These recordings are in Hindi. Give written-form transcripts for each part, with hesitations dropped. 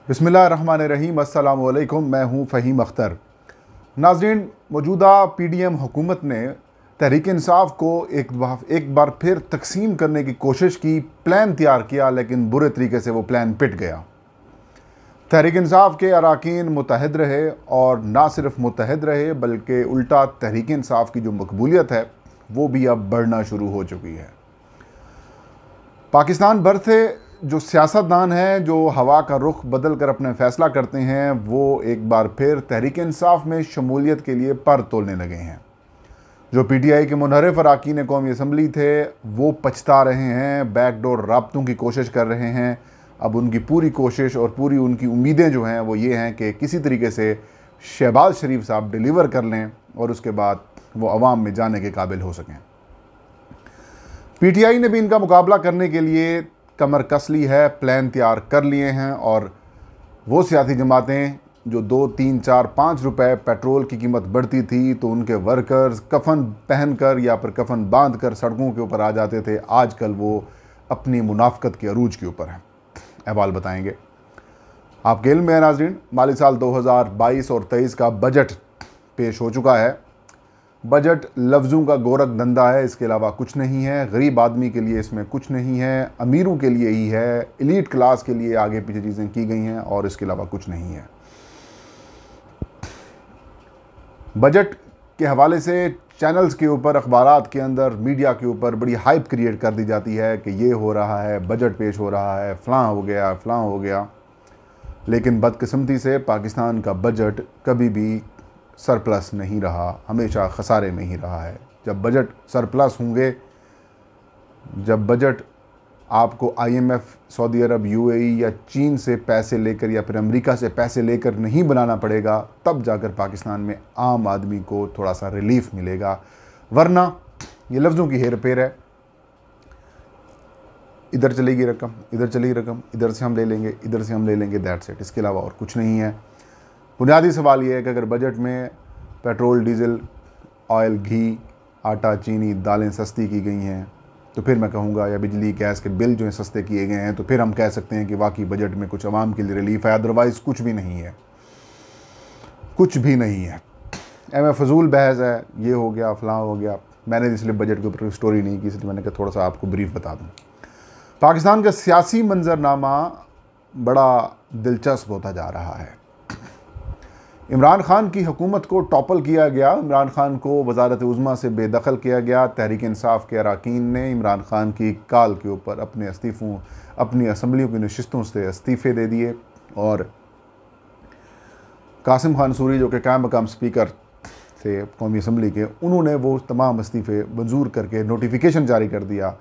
बिस्मिल्लाहिर्रहमानिर्रहीम। अस्सलामु अलैकुम। मैं हूँ फ़हीम अख्तर। नाज़रीन, मौजूदा पीडीएम हुकूमत ने तहरीक इंसाफ को एक बार फिर तकसीम करने की कोशिश की, प्लान तैयार किया, लेकिन बुरे तरीके से वो प्लान पिट गया। तहरीक इंसाफ के अरकान मुतहद रहे और ना सिर्फ मुतहद रहे बल्कि उल्टा तहरीक इंसाफ की जो मकबूलियत है वो भी अब बढ़ना शुरू हो चुकी है। पाकिस्तान भर से जो सियासतदान हैं जो हवा का रुख बदल कर अपने फ़ैसला करते हैं, वो एक बार फिर तहरीक इंसाफ में शमूलियत के लिए पर तोड़ने लगे हैं। जो पीटीआई के मुनहरिफ अरकान कौमी असम्बली थे वो पछता रहे हैं, बैकडोर राब्तों की कोशिश कर रहे हैं। अब उनकी पूरी कोशिश और पूरी उनकी उम्मीदें जो हैं वो ये हैं कि किसी तरीके से शहबाज शरीफ साहब डिलीवर कर लें और उसके बाद वो अवाम में जाने के काबिल हो सकें। पीटीआई ने भी इनका मुकाबला करने के लिए कमर कस ली है, प्लान तैयार कर लिए हैं और वो सियासी जमातें जो 2, 3, 4, 5 रुपए पेट्रोल की कीमत बढ़ती थी तो उनके वर्कर्स कफन पहनकर या फिर कफन बांधकर सड़कों के ऊपर आ जाते थे, आजकल वो अपनी मुनाफकत के अरूज के ऊपर हैं। अहवाल बताएंगे आपके इल्म में है नाज़रीन। माली साल 2022 और 23 का बजट पेश हो चुका है। बजट लफ्ज़ों का गोरख धंधा है, इसके अलावा कुछ नहीं है। गरीब आदमी के लिए इसमें कुछ नहीं है, अमीरों के लिए ही है, एलीट क्लास के लिए आगे पीछे चीज़ें की गई हैं और इसके अलावा कुछ नहीं है। बजट के हवाले से चैनल्स के ऊपर, अखबारात के अंदर, मीडिया के ऊपर बड़ी हाइप क्रिएट कर दी जाती है कि ये हो रहा है, बजट पेश हो रहा है, फ़लाँ हो गया, फ़लाँ हो गया। लेकिन बदकिस्मती से पाकिस्तान का बजट कभी भी सरप्लस नहीं रहा, हमेशा खसारे में ही रहा है। जब बजट सरप्लस होंगे, जब बजट आपको आईएमएफ, सऊदी अरब, यूएई या चीन से पैसे लेकर या फिर अमेरिका से पैसे लेकर नहीं बनाना पड़ेगा, तब जाकर पाकिस्तान में आम आदमी को थोड़ा सा रिलीफ मिलेगा। वरना ये लफ्ज़ों की हेर फेर है, इधर चलेगी रकम, इधर चलेगी रकम, इधर से हम ले लेंगे, इधर से हम ले लेंगे, दैट्स इट। इसके अलावा और कुछ नहीं है। बुनियादी सवाल ये है कि अगर बजट में पेट्रोल, डीज़ल, ऑयल, घी, आटा, चीनी, दालें सस्ती की गई हैं तो फिर मैं कहूँगा, या बिजली गैस के बिल जो हैं सस्ते किए गए हैं, तो फिर हम कह सकते हैं कि वाकई बजट में कुछ आवाम के लिए रिलीफ है। अदरवाइज़ कुछ भी नहीं है, कुछ भी नहीं है। एम फजूल बहस है, ये हो गया, फ़लाँ हो गया। मैंने इसलिए बजट के ऊपर स्टोरी नहीं की, इसलिए मैंने कहा थोड़ा सा आपको ब्रीफ बता दूँ। पाकिस्तान का सियासी मंजरनामा बड़ा दिलचस्प होता जा रहा है। इमरान खान की हुकूमत को टॉपल किया गया, इमरान खान को वज़ारत उज़्मा से बेदखल किया गया। तहरीक इंसाफ के अरकान ने इमरान खान की काल के ऊपर अपने इस्तीफ़ों, अपनी असम्बलियों की नशिस्तों से इस्तीफ़े दे दिए और कासिम खान सूरी जो कि कायम मकाम स्पीकर थे कौमी असम्बली के, उन्होंने वो तमाम इस्तीफ़े मंजूर करके नोटिफिकेशन जारी कर दिया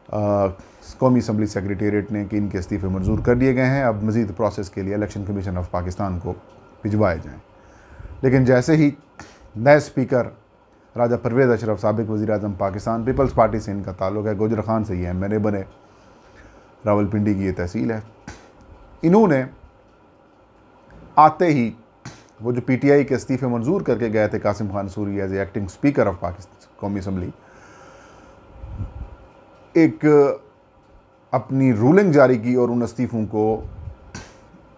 कौमी असम्बली सेक्रेटेरिएट ने कि इनके इस्तीफ़े मंजूर कर दिए गए हैं। अब मज़ीद प्रोसेस के लिए इलेक्शन कमीशन ऑफ पाकिस्तान को भिजवाए जाएँ। लेकिन जैसे ही नए स्पीकर राजा परवेज़ अशरफ, साबिक़ वज़ीर-ए-आज़म पाकिस्तान, पीपल्स पार्टी से इनका ताल्लुक़ है, गुजर खान से ये एमएनए बने, रावलपिंडी की ये तहसील है, इन्होंने आते ही वो जो पीटीआई के इस्तीफ़े मंजूर करके गए थे Qasim Khan Suri as a acting speaker of Pakistan कौमी असम्बली, एक अपनी रूलिंग जारी की और उन इस्तीफ़ों को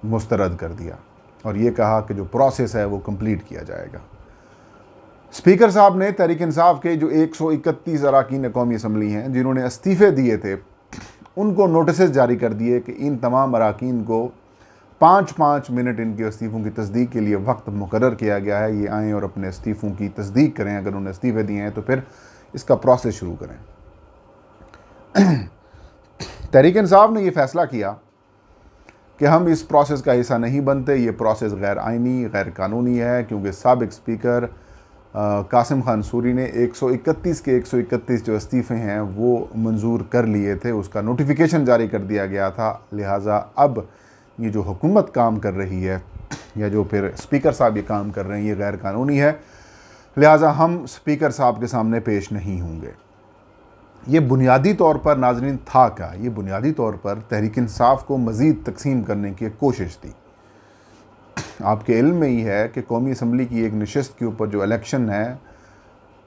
मुस्तरद कर दिया और ये कहा कि जो प्रोसेस है वो कंप्लीट किया जाएगा। स्पीकर साहब ने तहरीक इंसाफ के जो 131 अरकान कौमी असम्बली हैं जिन्होंने इस्तीफ़े दिए थे, उनको नोटिस जारी कर दिए कि इन तमाम अरकान को 5-5 मिनट इनके इस्तीफ़ों की तस्दीक के लिए वक्त मुकर्रर किया गया है। ये आएँ और अपने इस्तीफ़ों की तस्दीक करें। अगर उन्होंने इस्तीफ़े दिए हैं तो फिर इसका प्रोसेस शुरू करें। तहरीक इंसाफ ने यह फ़ैसला किया कि हम इस प्रोसेस का हिस्सा नहीं बनते, ये प्रोसेस गैर आइनी, गैर कानूनी है, क्योंकि साबिक़ स्पीकर कासिम खान सूरी ने 131 के 131 जो इस्तीफ़े हैं वो मंजूर कर लिए थे, उसका नोटिफिकेशन जारी कर दिया गया था। लिहाजा अब ये जो हुकूमत काम कर रही है या जो फिर स्पीकर साहब ये काम कर रहे हैं, ये गैर कानूनी है। लिहाजा हम स्पीकर साहब के सामने पेश नहीं होंगे। ये बुनियादी तौर पर नाज़रीन था क्या? ये बुनियादी तौर पर तहरीक इंसाफ को मज़ीद तकसीम करने की एक कोशिश थी। आपके इल्म में ही है कि कौमी असम्बली की एक नशिस्त के ऊपर जो इलेक्शन है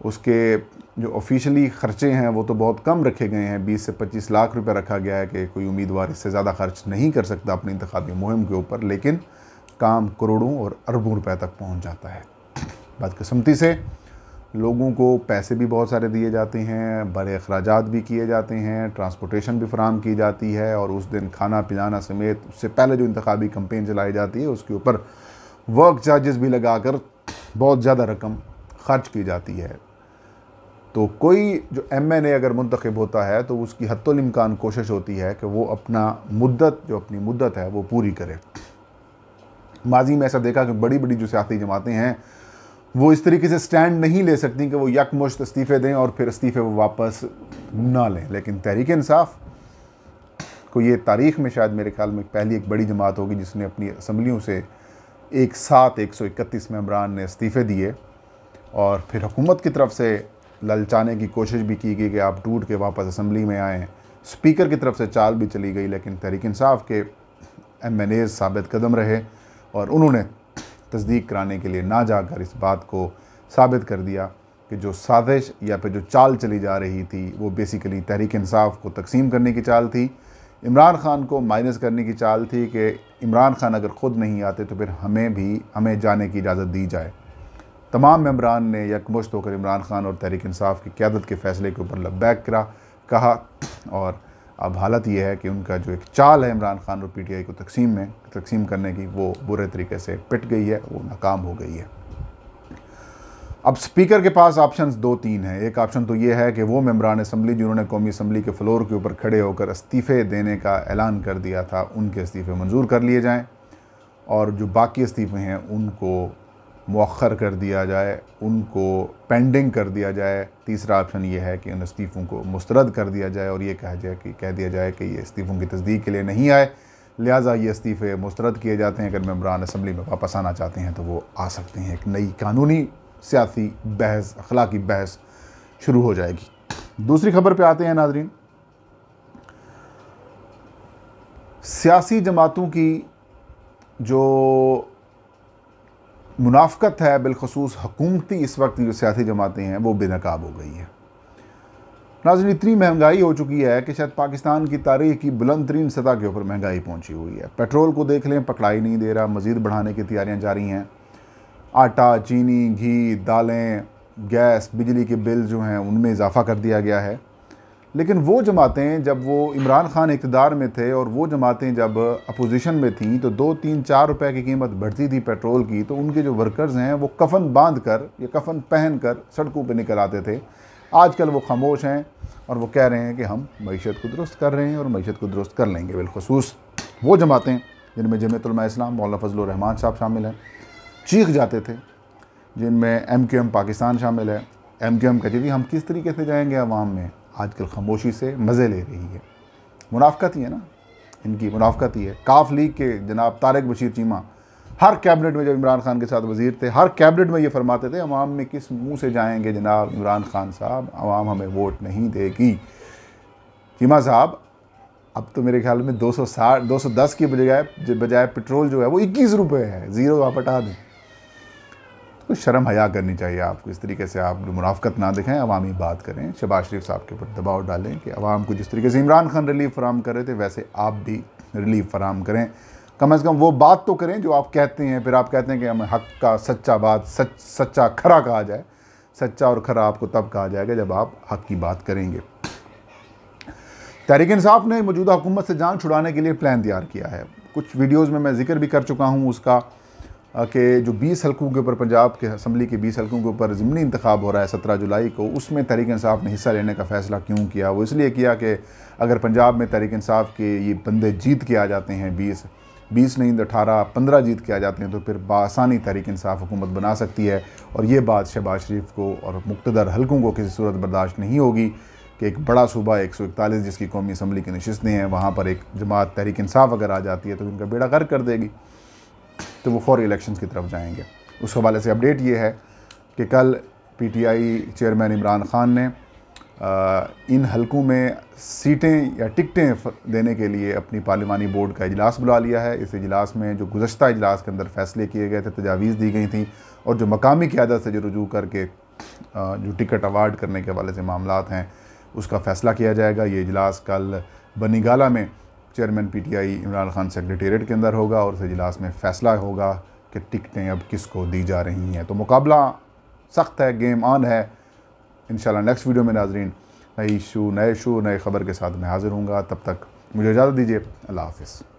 उसके जो ऑफिशियली ख़र्चे हैं वो तो बहुत कम रखे गए हैं, 20 से 25 लाख रुपए रखा गया है कि कोई उम्मीदवार इससे ज़्यादा खर्च नहीं कर सकता अपनी इंतखाबी मुहिम के ऊपर, लेकिन काम करोड़ों और अरबों रुपए तक पहुंच जाता है। बदकिस्मती से लोगों को पैसे भी बहुत सारे दिए जाते हैं, बड़े अखराजात भी किए जाते हैं, ट्रांसपोर्टेशन भी फराहम की जाती है, और उस दिन खाना पिलाना समेत उससे पहले जो इंतखाबी कैंपेन चलाई जाती है उसके ऊपर वर्क चार्जेस भी लगाकर बहुत ज़्यादा रकम खर्च की जाती है। तो कोई जो MNA अगर मुंतखब होता है तो उसकी हत्तुल इम्कान कोशिश होती है कि वो अपनी मुद्दत है वो पूरी करे। माजी में ऐसा देखा कि बड़ी बड़ी जो सियासी जमातें हैं वो इस तरीके से स्टैंड नहीं ले सकती कि वो यकमुश्त इस्तीफ़े दें और फिर इस्तीफ़े वो वापस ना लें, लेकिन तहरीक इंसाफ को ये तारीख़ में शायद मेरे ख्याल में पहली एक बड़ी जमात होगी जिसने अपनी असम्बलियों से एक साथ 131 मेंबरान ने इस्तीफ़े दिए, और फिर हुकूमत की तरफ से ललचाने की कोशिश भी की गई कि आप टूट के वापस असम्बली में आएँ। स्पीकर की तरफ से चाल भी चली गई, लेकिन तहरीक इंसाफ के MNAs साबित कदम रहे और उन्होंने तस्दीक कराने के लिए ना जाकर इस बात को साबित कर दिया कि जो साजिश या फिर जो चाल चली जा रही थी वो बेसिकली तहरीक इंसाफ को तकसीम करने की चाल थी, इमरान खान को माइनस करने की चाल थी कि इमरान खान अगर ख़ुद नहीं आते तो फिर हमें जाने की इजाज़त दी जाए। तमाम मेंबरान ने यकमुश्त होकर इमरान खान और तहरीक इंसाफ की क़यादत के फ़ैसले के ऊपर लब्बैक कहा, और अब हालत ये है कि उनका जो एक चाल है इमरान खान और PTI को तकसीम करने की वो बुरे तरीके से पिट गई है, वो नाकाम हो गई है। अब स्पीकर के पास ऑप्शंस 2-3 हैं। एक ऑप्शन तो ये है कि वो मेंबरान असम्बली जिन्होंने कौमी असम्बली के फ्लोर के ऊपर खड़े होकर इस्तीफ़े देने का ऐलान कर दिया था उनके इस्तीफ़े मंजूर कर लिए जाएँ, और जो बाकी इस्तीफ़े हैं उनको मौखर कर दिया जाए, उनको पेंडिंग कर दिया जाए। तीसरा ऑप्शन ये है कि उन इस्तीफ़ों को मुस्तरद कर दिया जाए और ये कह दिया जाए कि ये इस्तीफ़ों की तस्दीक के लिए नहीं आए, लिहाजा ये इस्तीफ़े मुस्तरद किए जाते हैं। अगर मेंबरान असम्बली में वापस आना चाहते हैं तो वो आ सकते हैं। एक नई कानूनी सियासी बहस, अखलाकी बहस शुरू हो जाएगी। दूसरी खबर पे आते हैं नाज़रीन। सियासी जमातों की जो मुनाफ़क़त है, बिलखसूस हुकूमती इस वक्त जो सियासी जमातें हैं वो बेनकाब हो गई है। नाज़रीन, इतनी महंगाई हो चुकी है कि शायद पाकिस्तान की तारीख़ की बुलंद तरीन सतह के ऊपर महंगाई पहुंची हुई है। पेट्रोल को देख लें, पकड़ाई नहीं दे रहा, मज़ीद बढ़ाने की तैयारियां जारी हैं। आटा, चीनी, घी, दालें, गैस, बिजली के बिल जो हैं उनमें इजाफ़ा कर दिया गया है। लेकिन वो जमातें जब वो इमरान खान इक़्तिदार में थे और वो जमातें जब अपोजिशन में थीं तो 2, 3, 4 रुपए की कीमत बढ़ती थी पेट्रोल की, तो उनके जो वर्कर्स हैं वो कफन बांध कर या कफन पहन कर सड़कों पे निकल आते थे। आजकल वो खामोश हैं और वो कह रहे हैं कि हम मईशत को दुरुस्त कर रहे हैं और मईशत को दुरुस्त कर लेंगे। बिलखसूस वो जमातें जिनमें जमीयत उलमा इस्लाम मौलाना फजल रहमान साहब शामिल हैं चीख जाते थे, जिनमें MQM पाकिस्तान शामिल है। MQM कहती थी हम किस तरीके से जाएंगे अवाम में, आजकल खामोशी से मज़े ले रही है। मुनाफ़क़त ही है ना, इनकी मुनाफ़क़त ही है। काफ लीग के जनाब तारिक बशीर चीमा हर कैबिनेट में जब इमरान खान के साथ वज़ीर थे, हर कैबिनेट में ये फरमाते थे अवाम में किस मुंह से जाएंगे जनाब इमरान खान साहब, अवाम हमें वोट नहीं देगी। चीमा साहब अब तो मेरे ख्याल में 210 की बजाय पेट्रोल जो है वो 21 रुपये है, ज़ीरो आप हटा दें। तो शर्म हया करनी चाहिए आपको। इस तरीके से आप मुनाफ़क़त ना दिखाएं, अवामी बात करें। शहबाज शरीफ साहब के ऊपर दबाव डालें कि अवाम को जिस तरीके से इमरान खान रिलीफ फराम कर रहे थे वैसे आप भी रिलीफ फराम करें। कम से कम वो बात तो करें जो आप कहते हैं। फिर आप कहते हैं कि हमें हक़ का सच्चा खरा कहा जाए। सच्चा और खरा आपको तब कहा जाएगा जब आप हक़ की बात करेंगे। तहरीक इंसाफ ने मौजूदा हुकूमत से जान छुड़ाने के लिए प्लान तैयार किया है। कुछ वीडियोज़ में मैं जिक्र भी कर चुका हूँ उसका कि जो 20 हलकों के ऊपर पंजाब के असम्बली के 20 हलकों के ऊपर ज़िमनी इंतखाब हो रहा है 17 जुलाई को, उसमें तहरीक इंसाफ ने हिस्सा लेने का फ़ैसला क्यों किया? वो इसलिए किया कि अगर पंजाब में तहरीक इंसाफ के ये बंदे जीत के आ जाते हैं, 20 नहीं 18, 15 जीत के आ जाते हैं, तो फिर बासानी तहरीक इंसाफ हुकूमत बना सकती है। और ये बात शहबाज शरीफ को और मुक़्तदर हलकों को किसी सूरत बर्दाश्त नहीं होगी कि एक बड़ा सूबा 141 जिसकी कौमी असम्बली की नशिस्तें हैं, वहाँ पर एक जमात तहरीक इंसाफ अगर आ जाती है तो उनका बेड़ा गर्क कर देगी, तो वो फौरी इलेक्शंस की तरफ जाएंगे। उस हवाले से अपडेट ये है कि कल PTI चेयरमैन इमरान खान ने इन हलकों में सीटें या टिकटें देने के लिए अपनी पार्लिमानी बोर्ड का इजलास बुला लिया है। इस इजलास में जो गुज़श्ता इजलास के अंदर फ़ैसले किए गए थे, तजावीज़ दी गई थी और जो मकामी क़यादत से जो रुजू करके जो टिकट अवार्ड करने के हवाले से मामलात हैं उसका फ़ैसला किया जाएगा। ये इजलास कल बनीगाला में chairman PTI Imran Khan secretariat के अंदर होगा और उस इजलास में फ़ैसला होगा कि टिकटें अब किसको दी जा रही हैं। तो मुकाबला सख्त है, गेम ऑन है। इंशाल्लाह नेक्स्ट वीडियो में नाजरीन नए ख़बर के साथ मैं हाज़िर हूँगा। तब तक मुझे इजाज़त दीजिए। अल्लाह हाफ़िज़।